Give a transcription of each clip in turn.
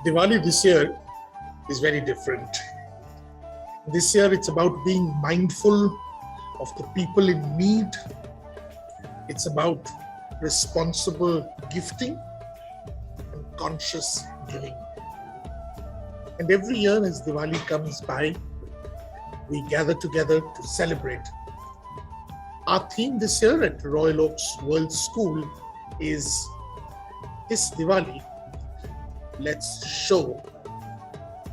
Diwali this year is very different. This year it's about being mindful of the people in need. It's about responsible gifting and conscious giving. And every year as Diwali comes by, we gather together to celebrate. Our theme this year at Royal Oaks World School is this Diwali, let's show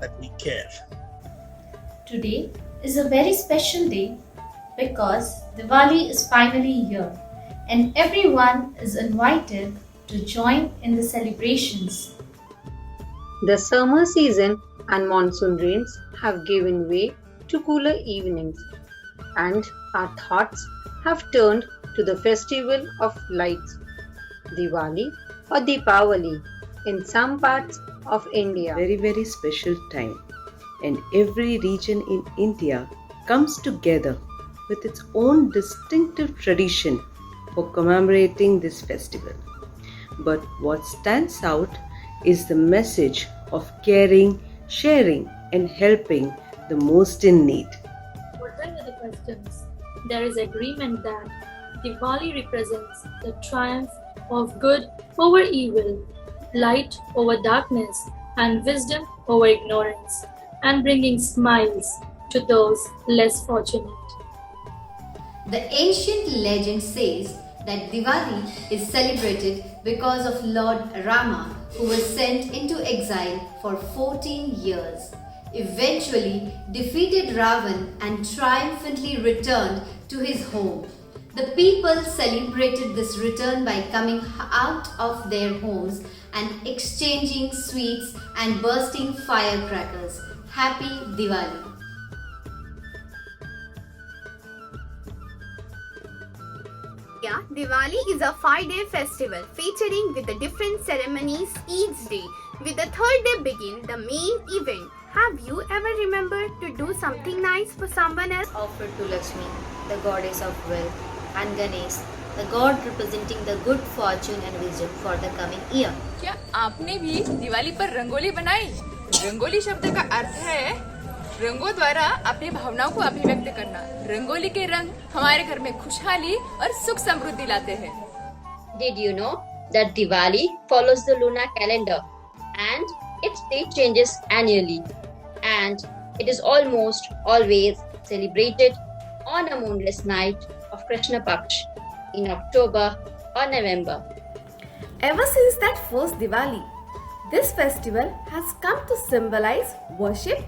that we care. Today is a very special day because Diwali is finally here and everyone is invited to join in the celebrations. The summer season and monsoon rains have given way to cooler evenings, and our thoughts have turned to the festival of lights, Diwali or Deepavali in some parts of India. Very special time, and every region in India comes together with its own distinctive tradition for commemorating this festival. But what stands out is the message of caring, sharing, and helping the most in need. Whatever the customs, there is agreement that Diwali represents the triumph of good over evil, light over darkness, and wisdom over ignorance, and bringing smiles to those less fortunate. The ancient legend says that Diwali is celebrated because of Lord Rama, who was sent into exile for 14 years, eventually defeated Ravan and triumphantly returned to his home. The people celebrated this return by coming out of their homes and exchanging sweets and bursting firecrackers. Happy Diwali! Yeah, Diwali is a 5-day festival featuring with the different ceremonies each day. With the third day begin the main event. Have you ever remembered to do something nice for someone else? Offered to Lakshmi, the goddess of wealth, and Ganesh, the god representing the good fortune and wisdom for the coming year. क्या आपने भी दिवाली पर रंगोली बनाई? रंगोली शब्द का अर्थ है रंगों द्वारा अपनी भावनाओं को अभिव्यक्त करना। रंगोली के रंग हमारे घर में खुशहाली और सुख समृद्धि लाते हैं। Did you know that Diwali follows the lunar calendar and its date changes annually, and it is almost always celebrated on a moonless night of Krishna Paksh in October or November. Ever since that first Diwali, this festival has come to symbolize worship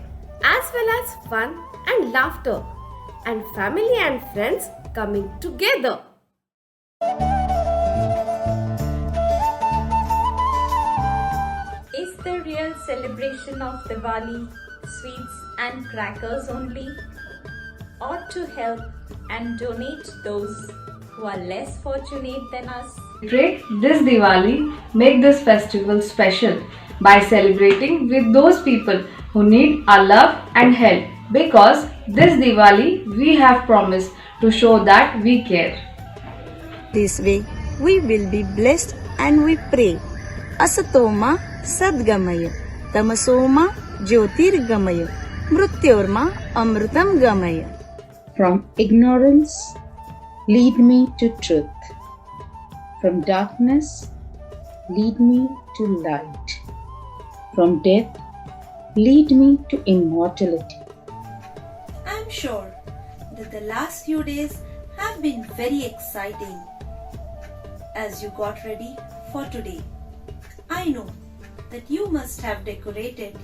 as well as fun and laughter, and family and friends coming together. Is the real celebration of Diwali sweets and crackers only? Or to help and donate those who are less fortunate than us? Celebrate this Diwali, make this festival special by celebrating with those people who need our love and help, because this Diwali we have promised to show that we care. This way we will be blessed, and we pray. Asatoma Sadgamaya, Tamasoma Jyotirgamaya, Mrutyorma Amrutam Gamaya. From ignorance, lead me to truth. From darkness, lead me to light. From death, lead me to immortality. I'm sure that the last few days have been very exciting as you got ready for today. I know that you must have decorated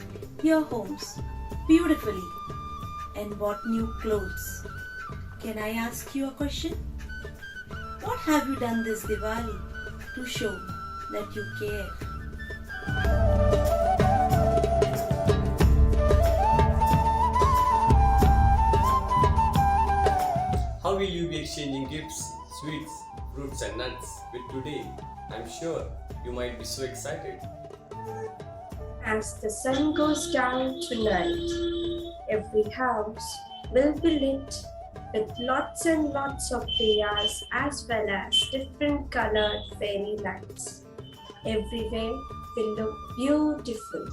your homes beautifully and bought new clothes. Can I ask you a question? What have you done this Diwali to show that you care? How will you be exchanging gifts, sweets, fruits and nuts with today? I'm sure you might be so excited. As the sun goes down tonight, every house will be lit with lots and lots of diyas as well as different colored fairy lights. Everywhere will look beautiful.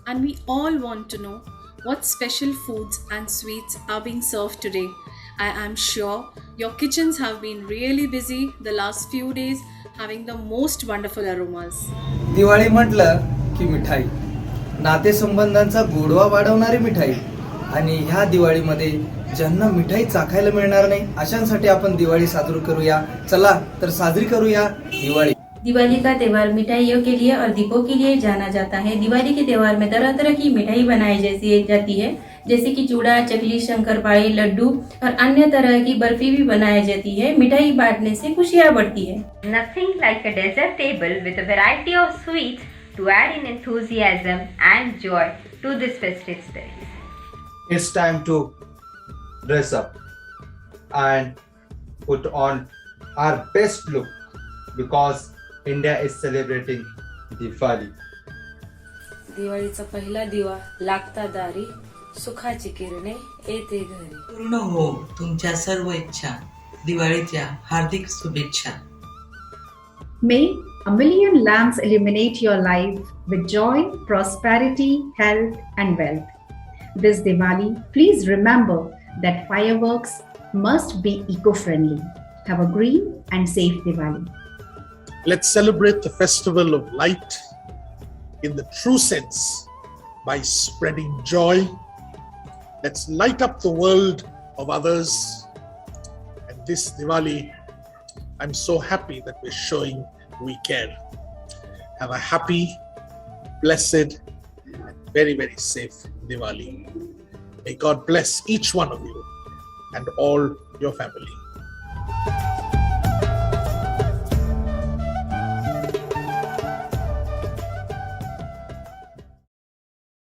And we all want to know what special foods and sweets are being served today. I am sure your kitchens have been really busy the last few days, having the most wonderful aromas. Diwali म्हटलं की मिठाई, नातेसंबंधांचा गोडवा वाढवणारी मिठाई आणि ह्या दिवाळीमध्ये ज्यांना मिठाई चाखायला मिळणार नाही अशांसाठी आपण दिवाळी साजरी करूया. चला तर साजरी करूया दिवाळी. दिवाली का त्यौहार मिठाइयों के लिए और दीपों के लिए जाना जाता है। दिवाली के त्यौहार में तरह तरह की मिठाई बनाई जाती है, जैसे कि चूड़ा, चकली, शंकरपाळी, लड्डू और अन्य तरह की बर्फी भी बनाई जाती है। मिठाई बांटने से खुशियाँ बढ़ती है। Nothing like a dessert table with a variety of sweets to add in enthusiasm and joy to this festive spirit. It's time to dress up and put on our best look because India is celebrating Diwali. दिवाळीचा पहिला दिवा लागता दारी, सुखाची किरणे येते घरी. पूर्ण हो तुमच्या सर्व इच्छा. दिवाळीच्या हार्दिक शुभेच्छा. May a million lamps illuminate your life with joy, prosperity, health, and wealth. This Diwali, please remember that fireworks must be eco-friendly. Have a green and safe Diwali. Let's celebrate the festival of light in the true sense by spreading joy. Let's light up the world of others. And this Diwali, I'm so happy that we're showing we care. Have a happy, blessed, and very, very safe Diwali. May God bless each one of you and all your family.